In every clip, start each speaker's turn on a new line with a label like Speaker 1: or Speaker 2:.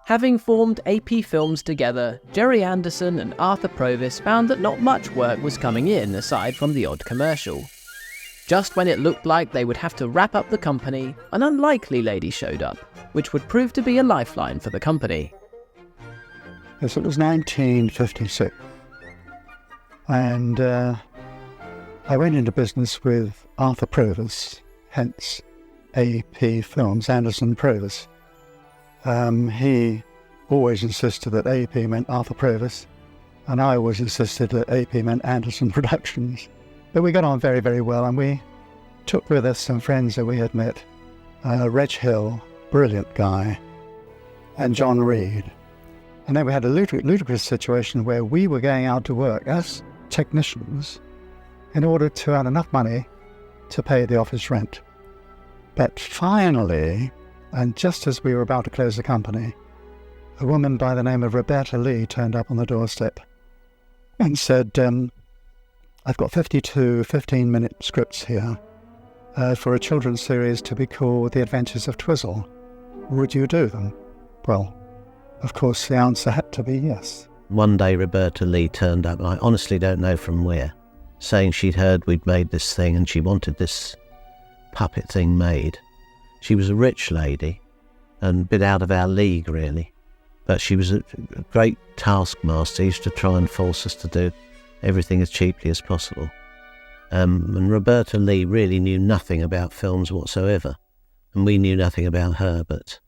Speaker 1: Having formed AP Films together, Gerry Anderson and Arthur Provis found that not much work was coming in aside from the odd commercial. Just when it looked like they would have to wrap up the company, an unlikely lady showed up, which would prove to be a lifeline for the company.
Speaker 2: Yes, it was 1956, and I went into business with Arthur Provis, hence AP Films, Anderson Provis. He always insisted that AP meant Arthur Provis, and I always insisted that AP meant Anderson Productions. But we got on very, very well, and we took with us some friends that we had met. Reg Hill, brilliant guy, and John Reed. And then we had a ludicrous situation where we were going out to work as technicians in order to earn enough money to pay the office rent. But finally, and just as we were about to close the company, a woman by the name of Roberta Lee turned up on the doorstep and said, I've got 52 15-minute scripts here for a children's series to be called The Adventures of Twizzle. Would you do them? Well, of course, the answer had to be yes.
Speaker 3: One day Roberta Lee turned up, I honestly don't know from where, saying she'd heard we'd made this thing and she wanted this puppet thing made. She was a rich lady and a bit out of our league, really. But she was a great taskmaster, used to try and force us to do everything as cheaply as possible. And Roberta Lee really knew nothing about films whatsoever, and we knew nothing about her, but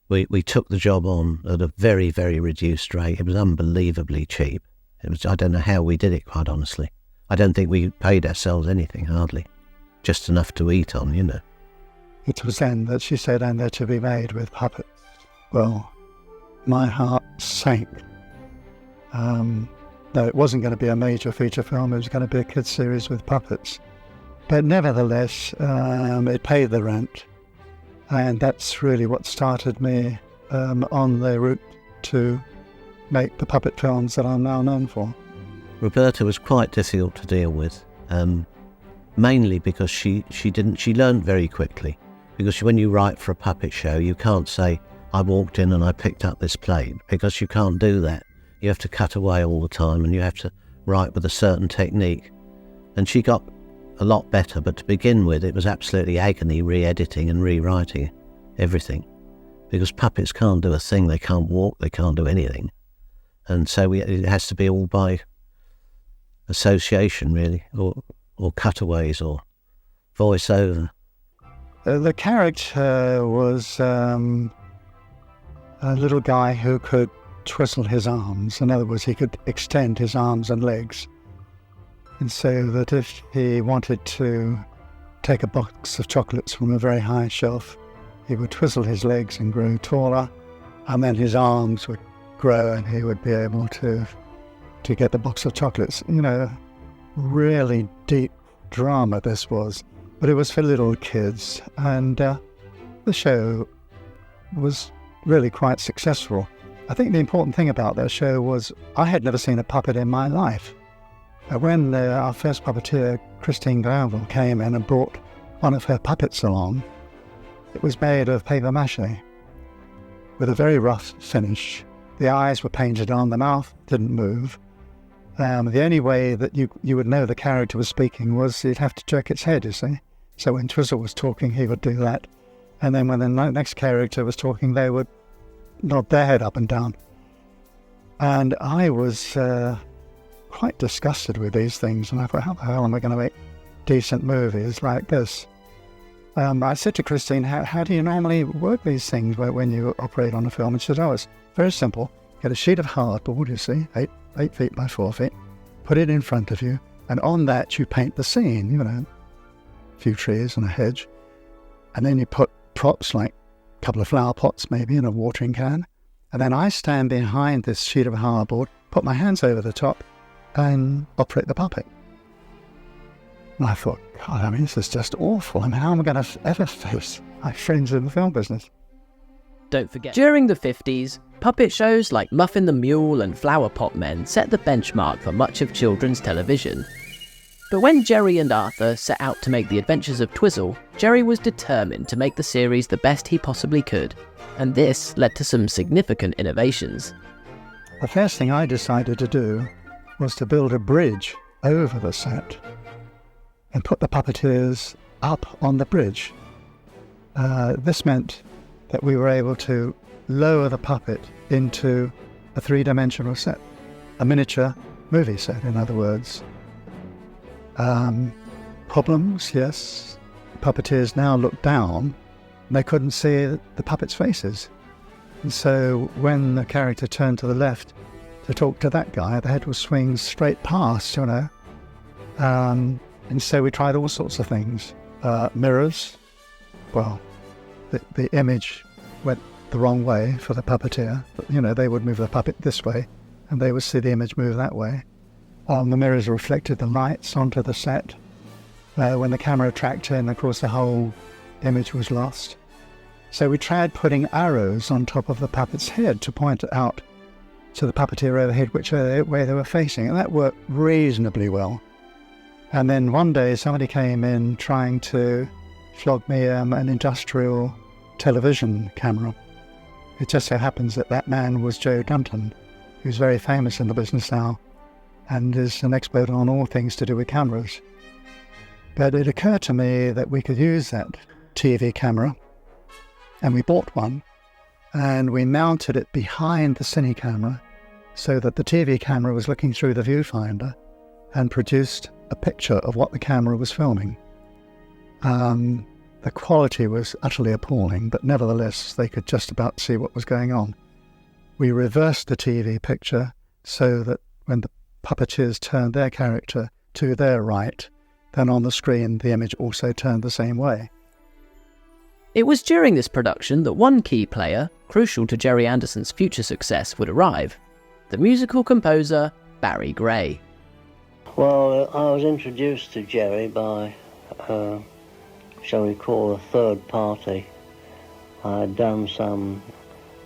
Speaker 3: we took the job on at a very, very reduced rate. It was unbelievably cheap. I don't know how we did it, quite honestly. I don't think we paid ourselves anything, hardly. Just enough to eat on, you know.
Speaker 2: It was then that she said, and they're to be made with puppets. Well, my heart sank. No, it wasn't going to be a major feature film, it was going to be a kids' series with puppets. But nevertheless, it paid the rent. And that's really what started me on the route to make the puppet films that I'm now known for.
Speaker 3: Roberta was quite difficult to deal with, mainly because she learned very quickly. Because when you write for a puppet show, you can't say, I walked in and I picked up this plate, because you can't do that. You have to cut away all the time and you have to write with a certain technique. And she got a lot better, but to begin with, it was absolutely agony re-editing and rewriting everything. Because puppets can't do a thing, they can't walk, they can't do anything. And so it has to be all by association, really, or cutaways or voice-over.
Speaker 2: The character was a little guy who could twizzle his arms. In other words, he could extend his arms and legs. And so that if he wanted to take a box of chocolates from a very high shelf, he would twizzle his legs and grow taller, and then his arms would grow and he would be able to get the box of chocolates. You know, really deep drama this was, but it was for little kids, and the show was really quite successful. I think the important thing about that show was I had never seen a puppet in my life. When our first puppeteer, Christine Glanville, came in and brought one of her puppets along, it was made of paper mache with a very rough finish. The eyes were painted on, the mouth didn't move. The only way that you would know the character was speaking was you'd have to jerk its head, you see. So when Twizzle was talking, he would do that. And then when the next character was talking, they would nod their head up and down. And I was quite disgusted with these things, and I thought, how the hell am I going to make decent movies like this? I said to Christine, how do you normally work these things when you operate on a film? And she said, oh, it's very simple. Get a sheet of hardboard, you see, 8 feet by 4 feet, put it in front of you, and on that you paint the scene, you know, a few trees and a hedge, and then you put props like a couple of flower pots maybe and a watering can, and then I stand behind this sheet of hardboard, put my hands over the top, and operate the puppet. And I thought, God, I mean, this is just awful. I mean, how am I going to ever face my friends in the film business?
Speaker 1: Don't forget, during the 50s, puppet shows like Muffin the Mule and Flower Pot Men set the benchmark for much of children's television. But when Gerry and Arthur set out to make The Adventures of Twizzle, Gerry was determined to make the series the best he possibly could, and this led to some significant innovations.
Speaker 2: The first thing I decided to do was to build a bridge over the set and put the puppeteers up on the bridge. This meant that we were able to lower the puppet into a three-dimensional set, a miniature movie set, in other words. Problems, yes. Puppeteers now looked down and they couldn't see the puppets' faces. And so when the character turned to the left to talk to that guy, the head would swing straight past, you know. And so we tried all sorts of things. Mirrors. Well, the image went the wrong way for the puppeteer. You know, they would move the puppet this way and they would see the image move that way. The mirrors reflected the lights onto the set. When the camera tracked in, of course, the whole image was lost. So we tried putting arrows on top of the puppet's head to point out to the puppeteer overhead which way they were facing, and that worked reasonably well. And then one day somebody came in trying to flog me an industrial television camera. It just so happens that that man was Joe Dunton, who's very famous in the business now and is an expert on all things to do with cameras. But it occurred to me that we could use that TV camera, and we bought one, and we mounted it behind the cine camera so that the TV camera was looking through the viewfinder and produced a picture of what the camera was filming. The quality was utterly appalling, but nevertheless they could just about see what was going on. We reversed the TV picture so that when the puppeteers turned their character to their right, then on the screen the image also turned the same way.
Speaker 1: It was during this production that one key player, crucial to Gerry Anderson's future success, would arrive: the musical composer Barry Gray.
Speaker 4: Well, I was introduced to Gerry by, shall we call, a third party. I had done some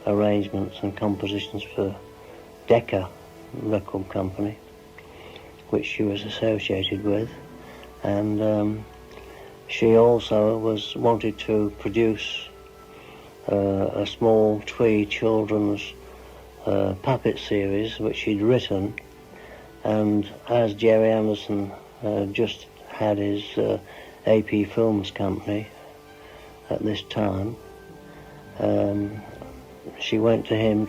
Speaker 4: arrangements and compositions for Decca record company, which she was associated with, and she also wanted to produce a small twee children's puppet series which she'd written, and as Gerry Anderson just had his AP Films company at this time, she went to him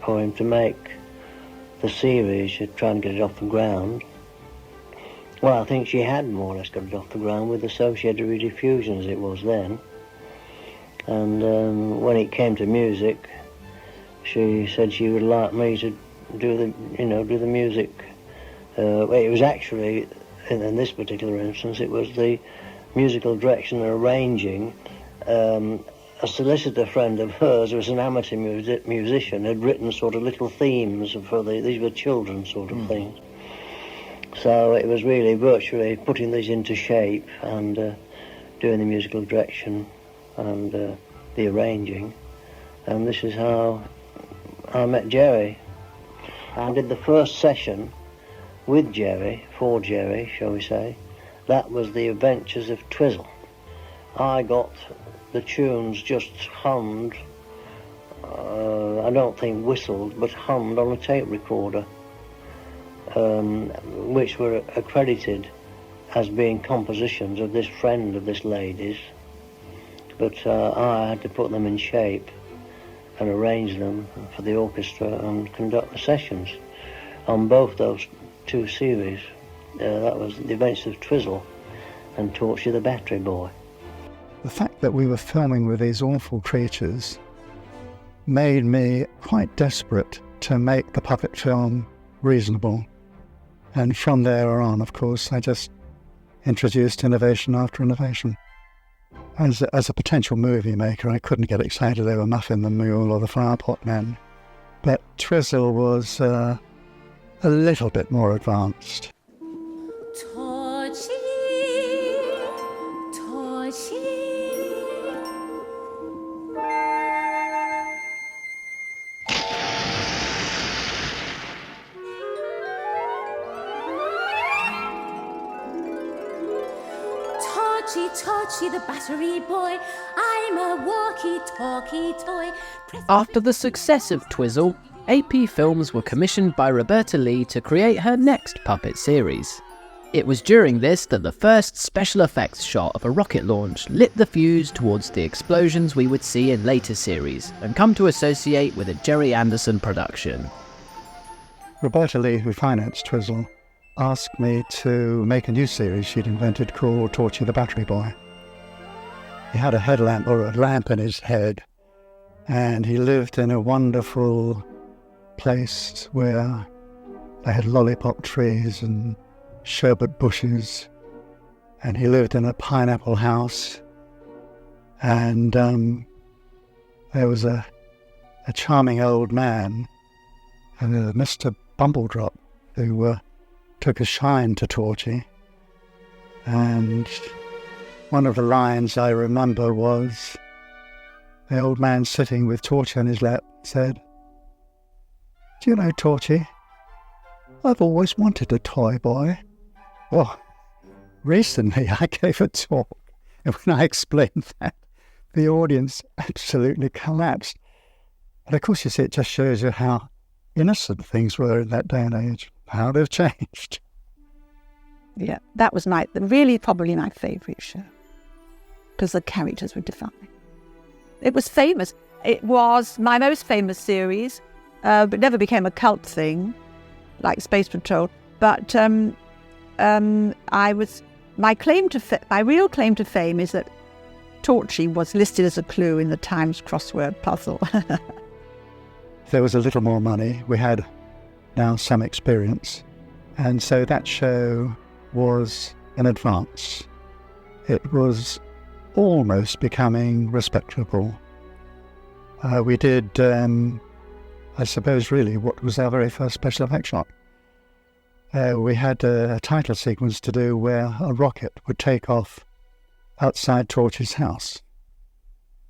Speaker 4: for him to make the series. She'd try and get it off the ground. Well, I think she had more or less got it off the ground with Associated Rediffusion as it was then. And when it came to music, she said she would like me to do the music. It was actually, in this particular instance, it was the musical direction and arranging. A solicitor friend of hers, who was an amateur musician, had written sort of little themes for these were children's sort of things. So it was really virtually putting these into shape and doing the musical direction and the arranging. And this is how I met Gerry. I did the first session with Gerry, for Gerry, shall we say. That was The Adventures of Twizzle. I got the tunes just hummed, I don't think whistled, but hummed on a tape recorder, which were accredited as being compositions of this friend of this lady's, but I had to put them in shape and arrange them for the orchestra and conduct the sessions on both those two series. That was The Adventures of Twizzle and Torchy the Battery Boy.
Speaker 2: The fact that we were filming with these awful creatures made me quite desperate to make the puppet film reasonable. And from there on, of course, I just introduced innovation after innovation. As a potential movie maker, I couldn't get excited over Muffin the Mule or the Flower Pot Man. But Twizzle was a little bit more advanced.
Speaker 5: Torchy, Torchy. Torchy the Battery Boy. I'm a walkie-talkie toy.
Speaker 1: After the success of Twizzle, AP Films were commissioned by Roberta Lee to create her next puppet series. It was during this that the first special effects shot of a rocket launch lit the fuse towards the explosions we would see in later series and come to associate with a Gerry Anderson production.
Speaker 2: Roberta Lee, who financed Twizzle, asked me to make a new series she'd invented called Torchy the Battery Boy. He had a headlamp or a lamp in his head, and he lived in a wonderful place where they had lollipop trees and sherbet bushes, and he lived in a pineapple house, and there was a charming old man, Mr. Bumbledrop, who took a shine to Torchy, and one of the lines I remember was the old man sitting with Torchy on his lap said, "Do you know, Torchy, I've always wanted a toy boy." Well, recently I gave a talk, and when I explained that, the audience absolutely collapsed. But of course, you see, it just shows you how innocent things were in that day and age, how they've changed.
Speaker 6: Yeah, that was really probably my favourite show, because the characters were defined. It was famous. It was my most famous series, but never became a cult thing like Space Patrol. But my real claim to fame is that Torchy was listed as a clue in the Times crossword puzzle.
Speaker 2: If there was a little more money, we had now some experience, and so that show was an advance. It was almost becoming respectable. We did, I suppose, really what was our very first special effects shot. We had a title sequence to do where a rocket would take off outside Torchy's house.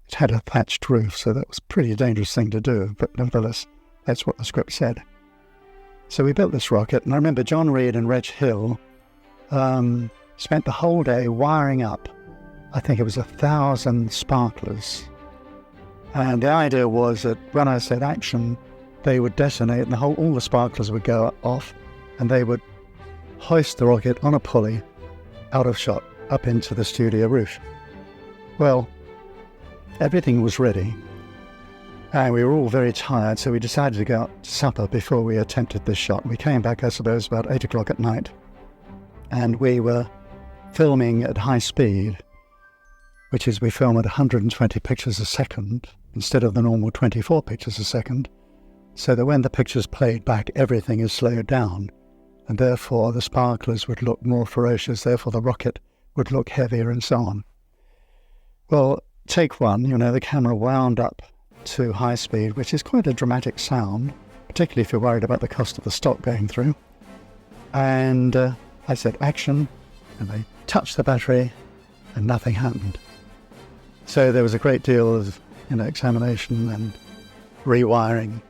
Speaker 2: It had a thatched roof, so that was a pretty dangerous thing to do, but nevertheless, that's what the script said. So we built this rocket, and I remember John Reed and Reg Hill spent the whole day wiring up, I think it was 1,000 sparklers. And the idea was that when I said action, they would detonate, and all the sparklers would go off, and they would hoist the rocket on a pulley out of shot up into the studio roof. Well, everything was ready, and we were all very tired, so we decided to go out to supper before we attempted this shot. We came back, I suppose, about 8 o'clock at night, and we were filming at high speed, which is we film at 120 pictures a second instead of the normal 24 pictures a second, so that when the picture's played back, everything is slowed down, and therefore the sparklers would look more ferocious, therefore the rocket would look heavier, and so on. Well, take one, the camera wound up to high speed, which is quite a dramatic sound, particularly if you're worried about the cost of the stock going through. And I said, action, and they touched the battery, and nothing happened. So there was a great deal of, examination and rewiring.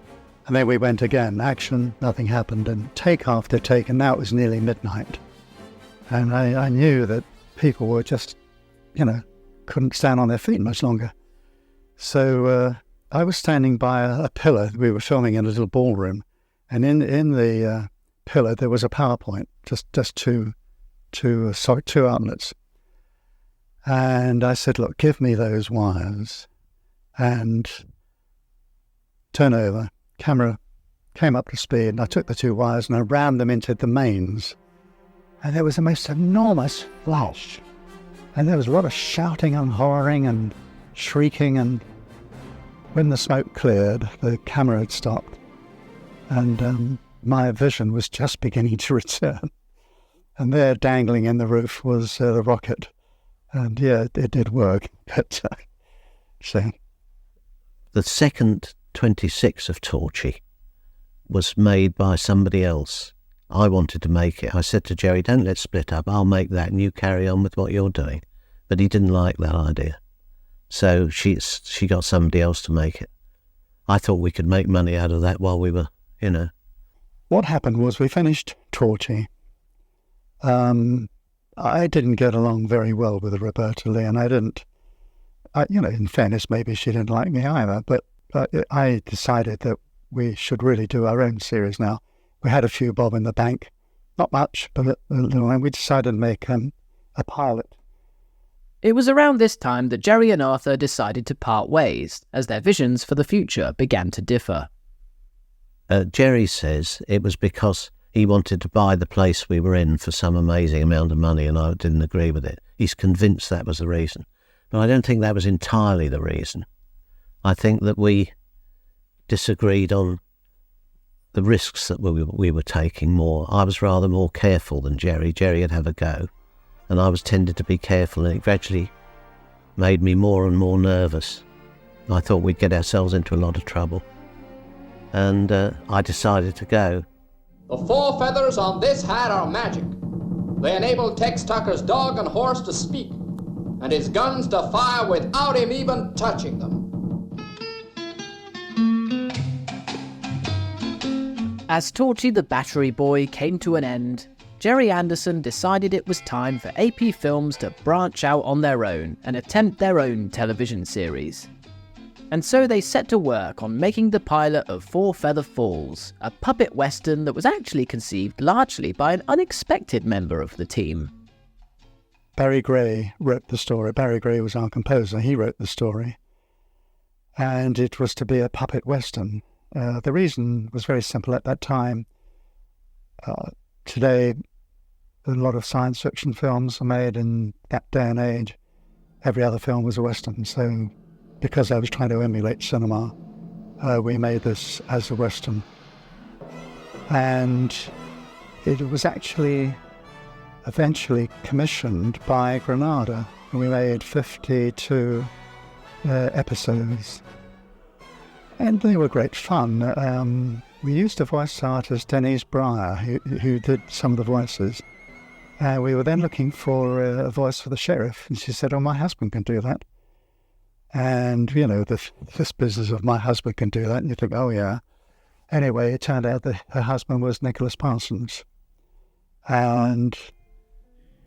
Speaker 2: And then we went again, action, nothing happened, and take after take, and now it was nearly midnight. And I knew that people were just, couldn't stand on their feet much longer. So I was standing by a pillar. We were filming in a little ballroom, and in the pillar there was a PowerPoint, just two outlets. And I said, look, give me those wires, and turn over. Camera came up to speed, and I took the two wires and I ran them into the mains. And there was a most enormous flash. And there was a lot of shouting and horroring and shrieking, and when the smoke cleared, the camera had stopped, and my vision was just beginning to return. And there, dangling in the roof, was the rocket. And yeah, it did work. But so
Speaker 3: the second 26 of Torchy was made by somebody else. I wanted to make it. I said to Gerry, don't let's split up. I'll make that and you carry on with what you're doing. But he didn't like that idea. So she got somebody else to make it. I thought we could make money out of that while we were, What
Speaker 2: happened was we finished Torchy. I didn't get along very well with Roberta Lee, and I didn't, in fairness, maybe she didn't like me either, but I decided that we should really do our own series now. We had a few bob in the bank, not much, but a little, and we decided to make a pilot.
Speaker 1: It was around this time that Gerry and Arthur decided to part ways, as their visions for the future began to differ.
Speaker 3: Gerry says it was because he wanted to buy the place we were in for some amazing amount of money, and I didn't agree with it. He's convinced that was the reason. But I don't think that was entirely the reason. I think that we disagreed on the risks that we were taking more. I was rather more careful than Gerry. Gerry would have a go, and I was tended to be careful, and it gradually made me more and more nervous. I thought we'd get ourselves into a lot of trouble, and I decided to go.
Speaker 7: The 4 feathers on this hat are magic. They enable Tex Tucker's dog and horse to speak, and his guns to fire without him even touching them.
Speaker 1: As Torchy the Battery Boy came to an end, Gerry Anderson decided it was time for AP Films to branch out on their own and attempt their own television series. And so they set to work on making the pilot of Four Feather Falls, a puppet western that was actually conceived largely by an unexpected member of the team.
Speaker 2: Barry Gray wrote the story. Barry Gray was our composer. He wrote the story. And it was to be a puppet western. The reason was very simple at that time. Today, a lot of science fiction films are made in that day and age. Every other film was a western. So because I was trying to emulate cinema, we made this as a western. And it was actually eventually commissioned by Granada. We made 52 episodes. And they were great fun. We used a voice artist, Denise Breyer, who did some of the voices. We were then looking for a voice for the sheriff, and she said, "Oh, my husband can do that." And, this business of my husband can do that, and you think, oh, yeah. Anyway, it turned out that her husband was Nicholas Parsons. And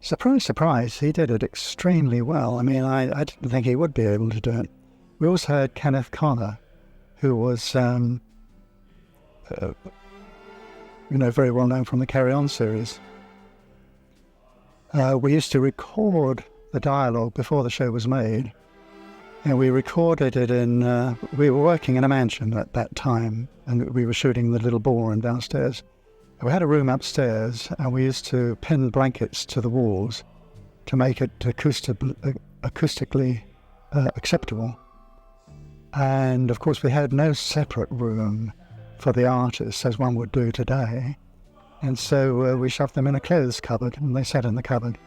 Speaker 2: surprise, surprise, he did it extremely well. I mean, I didn't think he would be able to do it. We also heard Kenneth Connor, who was, very well known from the Carry On series. We used to record the dialogue before the show was made, and we recorded it we were working in a mansion at that time, and we were shooting the little ballroom downstairs. We had a room upstairs, and we used to pin blankets to the walls to make it acoustically acceptable. And of course we had no separate room for the artists as one would do today. And so we shoved them in a clothes cupboard, and they sat in the cupboard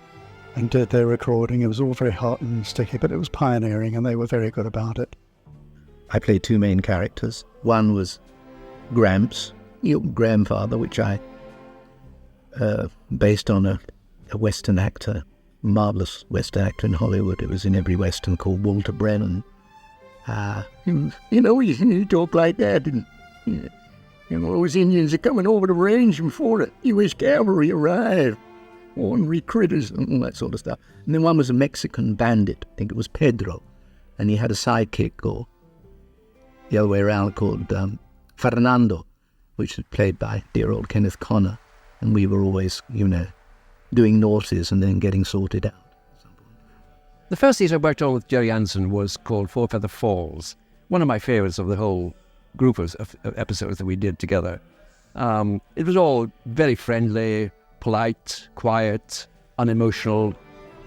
Speaker 2: and did their recording. It was all very hot and sticky, but it was pioneering, and they were very good about it.
Speaker 8: I played 2 main characters. One was Gramps, your grandfather, which I based on a Western actor, marvellous Western actor in Hollywood. It was in every Western, called Walter Brennan. You talk like that, and those Indians are coming over the range before the U.S. cavalry arrive. Ornery critters and all that sort of stuff. And then one was a Mexican bandit, I think it was Pedro, and he had a sidekick, or the other way around, called Fernando, which was played by dear old Kenneth Connor, and we were always, doing naughties and then getting sorted out.
Speaker 9: The first series I worked on with Gerry Anderson was called Four Feather Falls, one of my favourites of the whole group of episodes that we did together. It was all very friendly, polite, quiet, unemotional,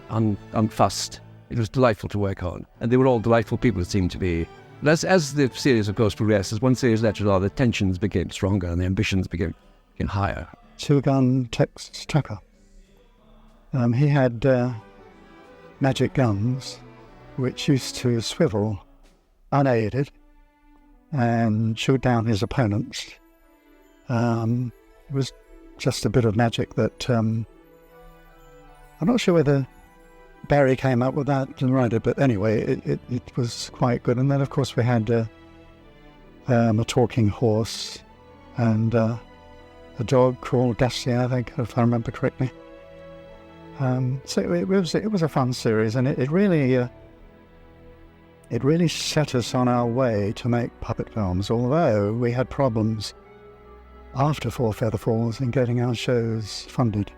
Speaker 9: unfussed. It was delightful to work on, and they were all delightful people, it seemed to be. As the series, of course, progressed, as one series led to another, the tensions became stronger and the ambitions became higher.
Speaker 2: Two-gun Tex Tucker. He had magic guns, which used to swivel unaided and shoot down his opponents. It was just a bit of magic that I'm not sure whether Barry came up with that and wrote it, but anyway, it was quite good. And then, of course, we had a talking horse and a dog called Dusty, I think, if I remember correctly. So it was a fun series, and it really set us on our way to make puppet films, although we had problems after Four Feather Falls in getting our shows funded.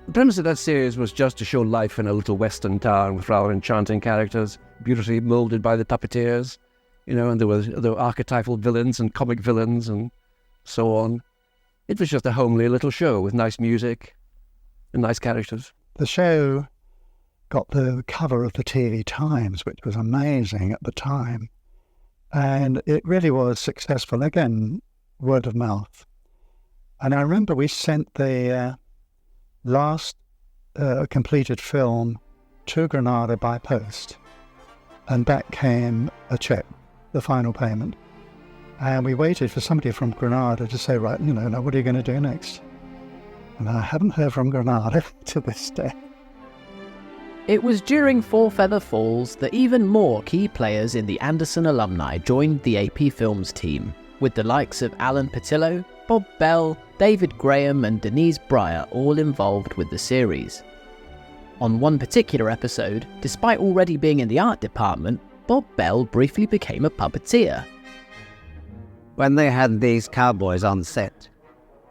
Speaker 9: The premise of that series was just to show life in a little western town with rather enchanting characters, beautifully moulded by the puppeteers, and there were archetypal villains and comic villains and so on. It was just a homely little show with nice music and nice characters.
Speaker 2: The show got the cover of the TV Times, which was amazing at the time. And it really was successful. Again, word of mouth. And I remember we sent the last completed film to Granada by post. And back came a check, the final payment. And we waited for somebody from Granada to say, right, now what are you going to do next? And I haven't heard from Granada to this day.
Speaker 1: It was during Four Feather Falls that even more key players in the Anderson alumni joined the AP Films team, with the likes of Alan Patillo, Bob Bell, David Graham and Denise Breyer all involved with the series. On one particular episode, despite already being in the art department, Bob Bell briefly became a puppeteer.
Speaker 10: When they had these cowboys on set,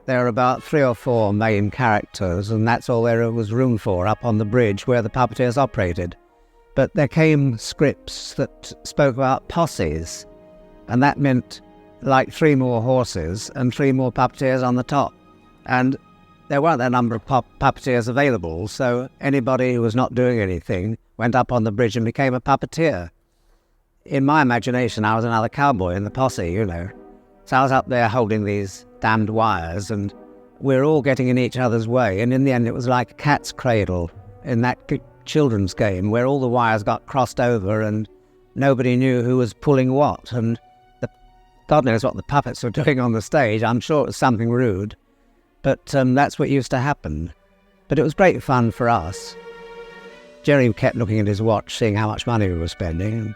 Speaker 10: there were about 3 or 4 main characters, and that's all there was room for up on the bridge where the puppeteers operated. But there came scripts that spoke about posses, and that meant like 3 more horses and 3 more puppeteers on the top. And there weren't a number of puppeteers available, so anybody who was not doing anything went up on the bridge and became a puppeteer. In my imagination, I was another cowboy in the posse, So I was up there holding these damned wires, and we're all getting in each other's way, and in the end it was like a cat's cradle in that children's game where all the wires got crossed over and nobody knew who was pulling what, and God knows what the puppets were doing on the stage. I'm sure it was something rude, but that's what used to happen. But it was great fun for us. Gerry kept looking at his watch, seeing how much money we were spending, and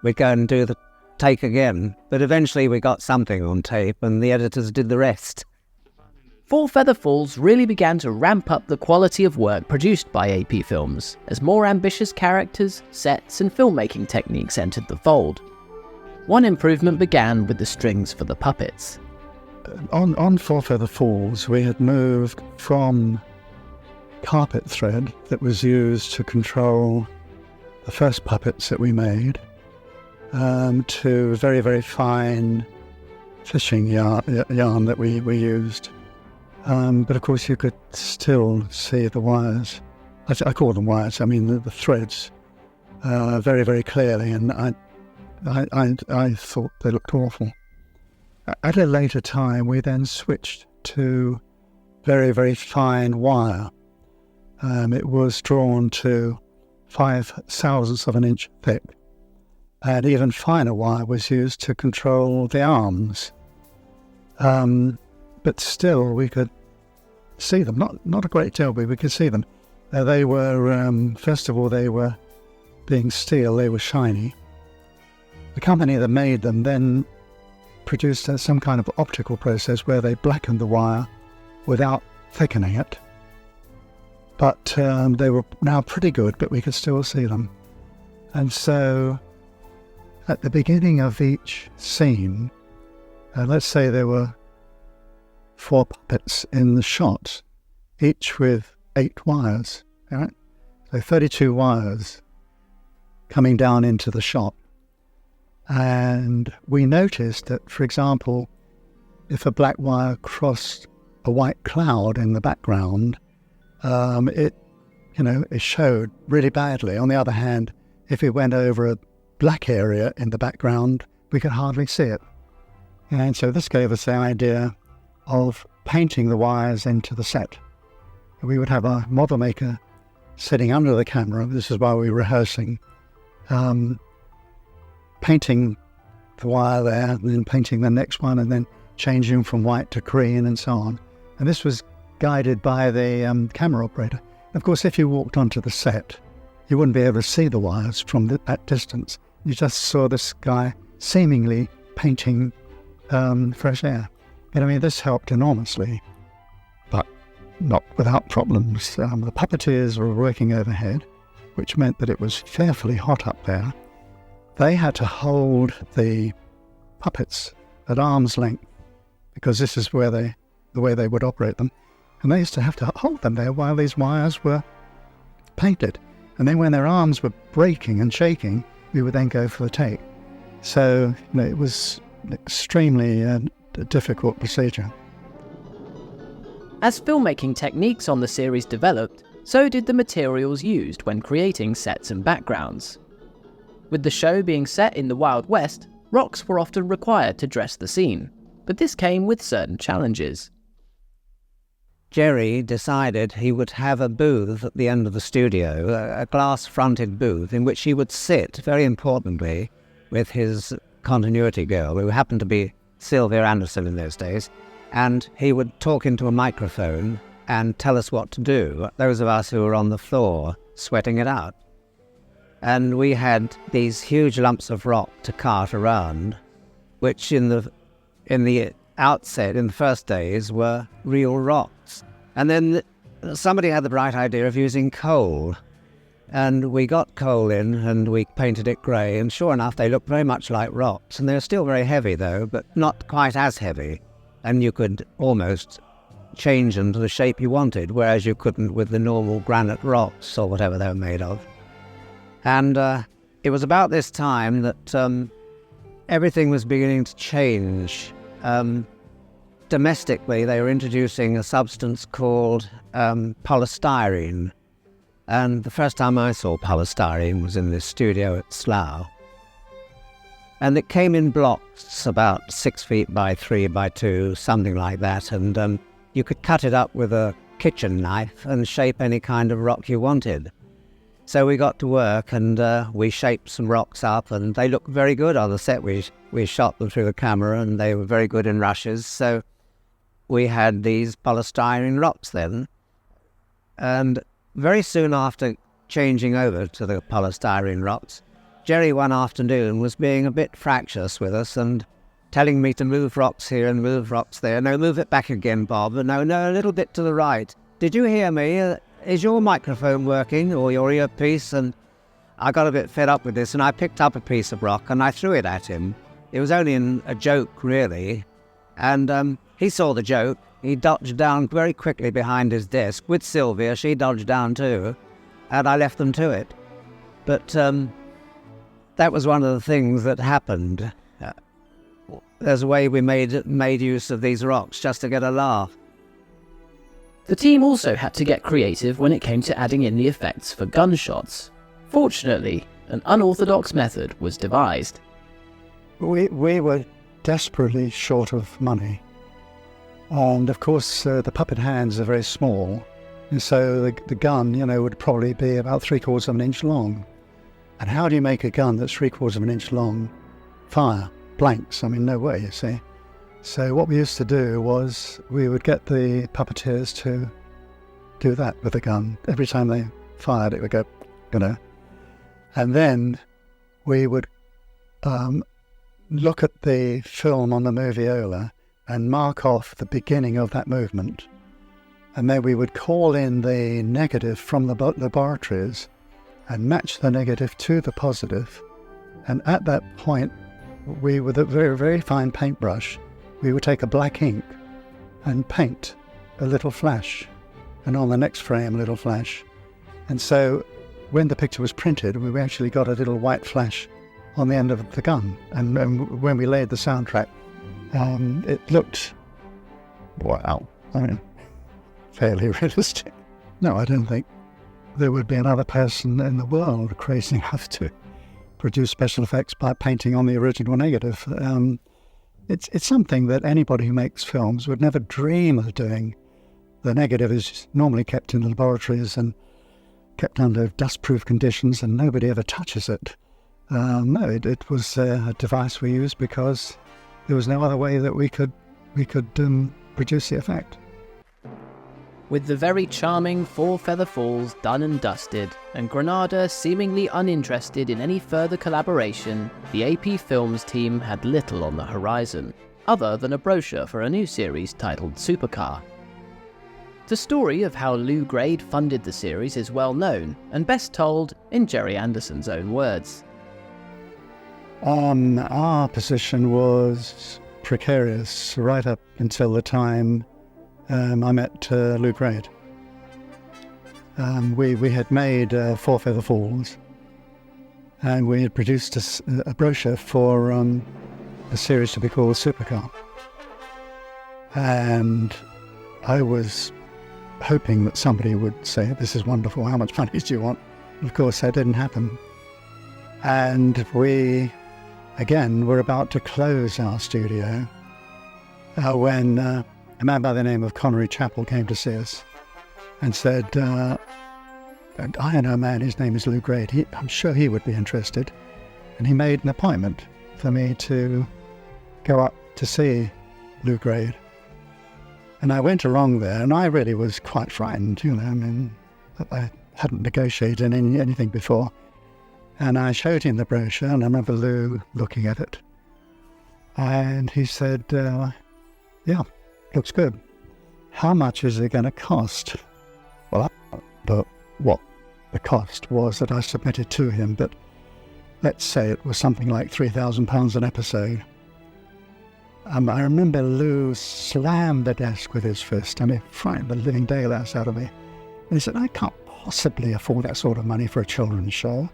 Speaker 10: we'd go and do the take again, but eventually we got something on tape and the editors did the rest.
Speaker 1: Four Feather Falls really began to ramp up the quality of work produced by AP Films, as more ambitious characters, sets and filmmaking techniques entered the fold. One improvement began with the strings for the puppets.
Speaker 2: On Four Feather Falls, we had moved from carpet thread that was used to control the first puppets that we made to very, very fine fishing yarn that we used. But of course you could still see the wires. I call them wires, I mean the threads very, very clearly, and I thought they looked awful. At a later time we then switched to very, very fine wire. It was drawn to 0.05 of an inch thick. And even finer wire was used to control the arms. But still, we could see them. Not a great deal, but we could see them. They were, first of all, they were being steel, they were shiny. The company that made them then produced some kind of optical process where they blackened the wire without thickening it. But they were now pretty good, but we could still see them. And so at the beginning of each scene, let's say there were 4 puppets in the shot, each with 8 wires, right? So 32 wires coming down into the shot. And we noticed that, for example, if a black wire crossed a white cloud in the background, it showed really badly. On the other hand, if it went over a black area in the background, we could hardly see it. And so this gave us the idea of painting the wires into the set. We would have a model maker sitting under the camera, this is while we were rehearsing, painting the wire there, and then painting the next one, and then changing from white to green and so on. And this was guided by the camera operator. Of course, if you walked onto the set, you wouldn't be able to see the wires from that distance. You just saw this guy seemingly painting fresh air. And I mean, this helped enormously. But not without problems. The puppeteers were working overhead, which meant that it was fearfully hot up there. They had to hold the puppets at arm's length, because this is where the way they would operate them. And they used to have to hold them there while these wires were painted. And then when their arms were breaking and shaking, we would then go for the take. So it was an extremely difficult procedure.
Speaker 1: As filmmaking techniques on the series developed, so did the materials used when creating sets and backgrounds. With the show being set in the Wild West, rocks were often required to dress the scene, but this came with certain challenges.
Speaker 10: Gerry decided he would have a booth at the end of the studio, a glass-fronted booth in which he would sit, very importantly, with his continuity girl, who happened to be Gerry Anderson in those days, and he would talk into a microphone and tell us what to do, those of us who were on the floor sweating it out. And we had these huge lumps of rock to cart around, which in the outset, in the first days, were real rocks. And then somebody had the bright idea of using coal. And we got coal in and we painted it grey, and sure enough they looked very much like rocks. And they're still very heavy though, but not quite as heavy. And you could almost change them to the shape you wanted, whereas you couldn't with the normal granite rocks or whatever they were made of. And it was about this time that everything was beginning to change. Domestically, they were introducing a substance called polystyrene. And the first time I saw polystyrene was in this studio at Slough. And it came in blocks about 6 feet by 3 by 2, something like that. And you could cut it up with a kitchen knife and shape any kind of rock you wanted. So we got to work and we shaped some rocks up, and they looked very good on the set. We shot them through the camera and they were very good in rushes. So we had these polystyrene rocks then. And very soon after changing over to the polystyrene rocks, Gerry one afternoon was being a bit fractious with us and telling me to move rocks here and move rocks there. No, move it back again, Bob. No, a little bit to the right. Did you hear me? Is your microphone working, or your earpiece? And I got a bit fed up with this, and I picked up a piece of rock and I threw it at him. It was only in a joke, really. And he saw the joke. He dodged down very quickly behind his desk with Sylvia. She dodged down too, and I left them to it. But that was one of the things that happened. There's a way we made use of these rocks just to get a laugh.
Speaker 1: The team also had to get creative when it came to adding in the effects for gunshots. Fortunately, an unorthodox method was devised.
Speaker 2: We were desperately short of money. And of course, the puppet hands are very small. And so the gun, would probably be about 3/4 of an inch long. And how do you make a gun that's 3/4 of an inch long fire? Blanks. No way, you see. So what we used to do was we would get the puppeteers to do that with the gun. Every time they fired, it would go, And then we would look at the film on the moviola and mark off the beginning of that movement. And then we would call in the negative from the laboratories and match the negative to the positive. And at that point, we, with a very, very fine paintbrush, we would take a black ink and paint a little flash, and on the next frame a little flash. And so when the picture was printed, we actually got a little white flash on the end of the gun. And when we laid the soundtrack, it looked, wow, fairly realistic. No, I don't think there would be another person in the world crazy enough to produce special effects by painting on the original negative. It's something that anybody who makes films would never dream of doing. The negative is normally kept in the laboratories and kept under dust-proof conditions, and nobody ever touches it. No, it was a device we used because there was no other way that we could produce the effect.
Speaker 1: With the very charming Four Feather Falls done and dusted, and Granada seemingly uninterested in any further collaboration, the AP Films team had little on the horizon, other than a brochure for a new series titled Supercar. The story of how Lou Grade funded the series is well known, and best told in Gerry Anderson's own words.
Speaker 2: Our position was precarious right up until the time I met Lou Grade. We had made Four Feather Falls, and we had produced a brochure for a series to be called Supercar. And I was hoping that somebody would say, "This is wonderful, how much money do you want?" Of course, that didn't happen. And we, again, were about to close our studio when a man by the name of Connery Chappell came to see us and said, "I know a man, his name is Lou Grade. I'm sure he would be interested." And he made an appointment for me to go up to see Lou Grade. And I went along there, and I really was quite frightened, I hadn't negotiated anything before. And I showed him the brochure, and I remember Lou looking at it. And he said, "Yeah, looks good. How much is it going to cost?" Well, I don't know what the cost was that I submitted to him, but let's say it was something like £3,000 an episode. I remember Lou slammed the desk with his fist. Frightened the living daylights out of me. And he said, "I can't possibly afford that sort of money for a children's show."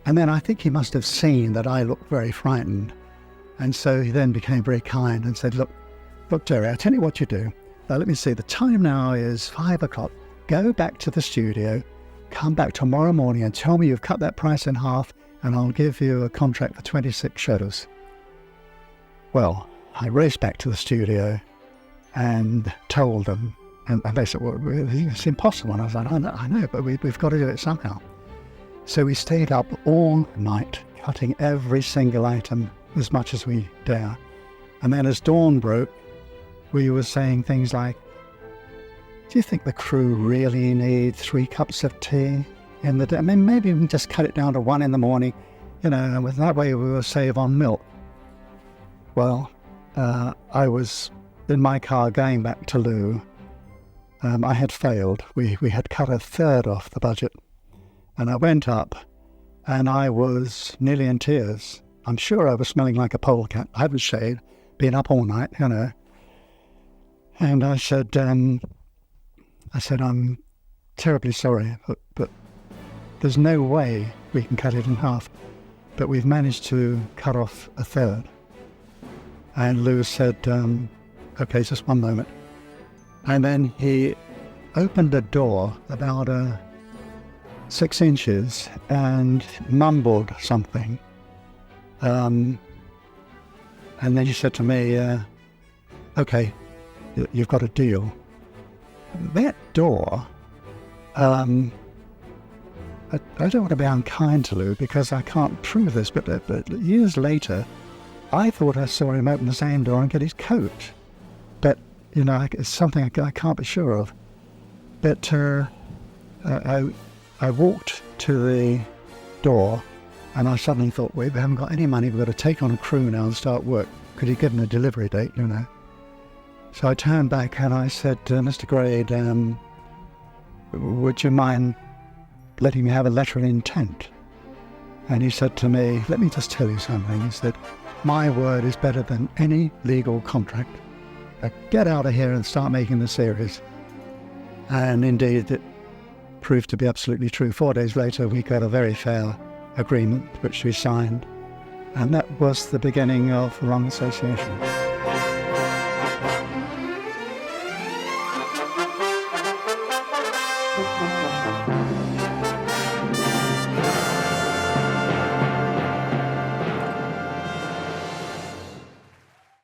Speaker 2: And then I think he must have seen that I looked very frightened. And so he then became very kind and said, Look, Gerry, I'll tell you what you do. Let me see, the time now is 5 o'clock. Go back to the studio, come back tomorrow morning and tell me you've cut that price in half, and I'll give you a contract for 26 shows." Well, I raced back to the studio and told them, and they said, "Well, it's impossible." And I was like, I know, but we've got to do it somehow. So we stayed up all night, cutting every single item as much as we dare. And then as dawn broke, we were saying things like, "Do you think the crew really need 3 cups of tea in the day? Maybe we can just cut it down to 1 in the morning, and that way we will save on milk." Well, I was in my car going back to Lou. I had failed. We had cut a third off the budget. And I went up, and I was nearly in tears. I'm sure I was smelling like a polecat. I hadn't shaved, been up all night, And I said, "I'm terribly sorry, but there's no way we can cut it in half. But we've managed to cut off a third." And Lou said, "Okay, just one moment." And then he opened a door about 6 inches and mumbled something. And then he said to me, "Okay, you've got a deal." That door, I don't want to be unkind to Lou because I can't prove this, but years later, I thought I saw him open the same door and get his coat. But, it's something I can't be sure of. But I walked to the door, and I suddenly thought, we haven't got any money, we've got to take on a crew now and start work. Could you give them a delivery date, So I turned back and I said, "Mr. Grade, would you mind letting me have a letter of intent?" And he said to me, "Let me just tell you something." He said, "My word is better than any legal contract. Get out of here and start making the series." And indeed, it proved to be absolutely true. 4 days later, we got a very fair agreement, which we signed. And that was the beginning of the long association.